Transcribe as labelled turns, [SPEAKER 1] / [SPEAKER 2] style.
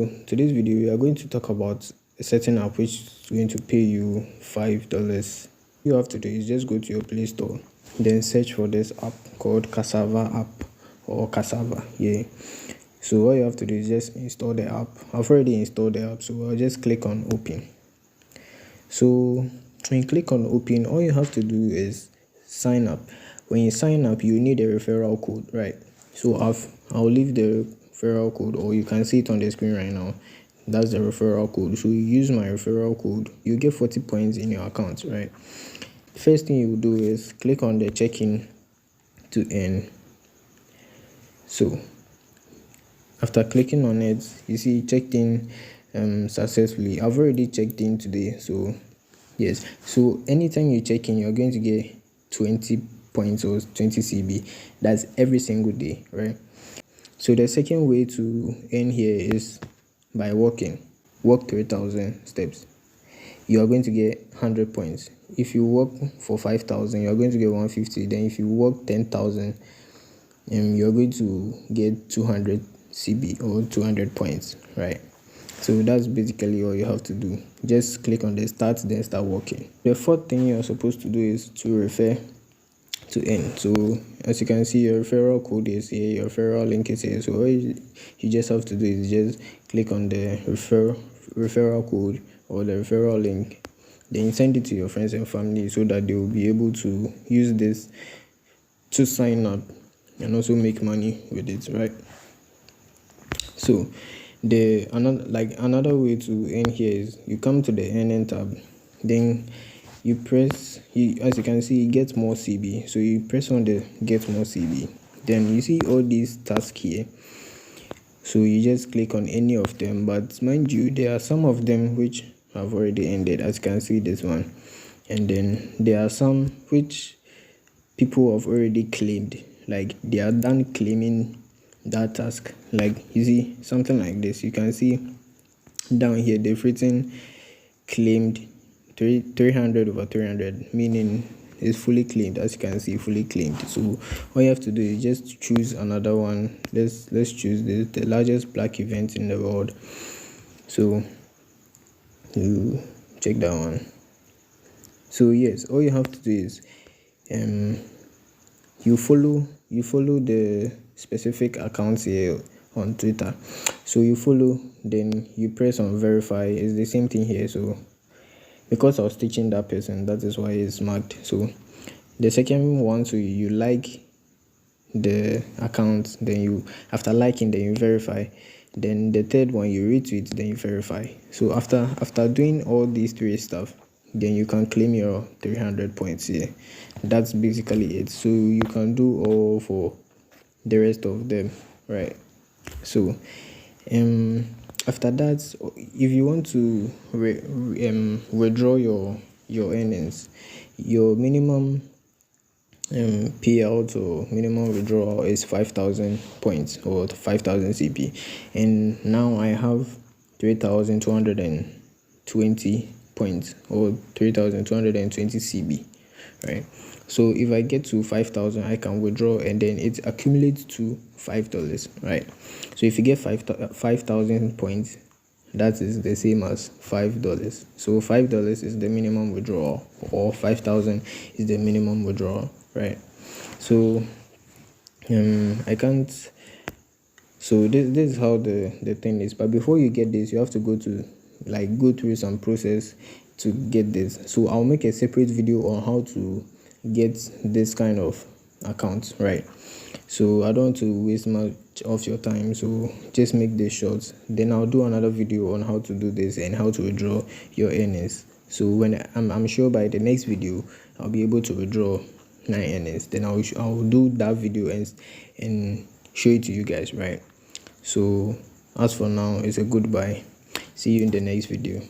[SPEAKER 1] Today's video we are going to talk about a certain app which is going to pay you $5. All you have to do is just go to your Play Store, then search for this app called Cassava app or Cassava. So all you have to do is just install the app. I've already installed the app, so I'll just click on open. So when you click on open, all you have to do is sign up. When you sign up, you need a referral code, right? So I'll leave the referral code, or you can see it on the screen right now. That's the referral code. So you use my referral code, you get 40 points in your account, right? First thing you do is click on the check-in to earn. So after clicking on it, you see checked in successfully. I've already checked in today, so yes. So anytime you check in, you're going to get 20 points or 20 CB. That's every single day, right? So the second way to earn here is by walking. Walk 3,000 steps. You are going to get 100 points. If you walk for 5,000, you are going to get 150. Then if you walk 10,000, you're going to get 200 CB or 200 points, right? So that's basically all you have to do. Just click on the start, then start walking. The fourth thing you're supposed to do is to refer to earn. So as you can see, your referral code is here, your referral link is here. So all you just have to do is just click on the referral code or the referral link, then send it to your friends and family so that they will be able to use this to sign up and also make money with it, right? So another way to earn here is you come to the earning tab, then you press, as you can see, you get more CB. So you press on the get more CB, then you see all these tasks here. So you just click on any of them, but mind you, there are some of them which have already ended, as you can see this one, and then there are some which people have already claimed, like they are done claiming that task. Like you see something like this, you can see down here they've written claimed 300 over 300, meaning it's fully claimed. As you can see, fully claimed. So all you have to do is just choose another one. Let's choose the largest black event in the world. So you check that one. So yes, all you have to do is you follow the specific accounts here on Twitter. So you follow, then you press on verify. It's the same thing here. So because I was teaching that person, that is why it's marked. So the second one, so you like the account, then you, after liking, then you verify. Then the third one, you retweet, then you verify. So after doing all these three stuff, then you can claim your 300 points here. That's basically it. So you can do all for the rest of them, right? So after that, if you want to withdraw your earnings, your minimum payout or minimum withdrawal is 5,000 points or 5,000 CP, and now I have 3,220 points or 3,220 CB, right? So if I get to 5,000, I can withdraw, and then it accumulates to $5, right? So if you get 5,000 points, that is the same as $5. So $5 is the minimum withdrawal, or 5,000 is the minimum withdrawal, right? So I can't. So this is how the thing is. But before you get this, you have to go through some process to get this. So I'll make a separate video on how to get this kind of account, right? So I don't want to waste much of your time, so just make this short. Then I'll do another video on how to do this and how to withdraw your earnings. So when I'm sure by the next video I'll be able to withdraw my earnings. Then I'll do that video and show it to you guys, right? So as for now, it's a goodbye. See you in the next video.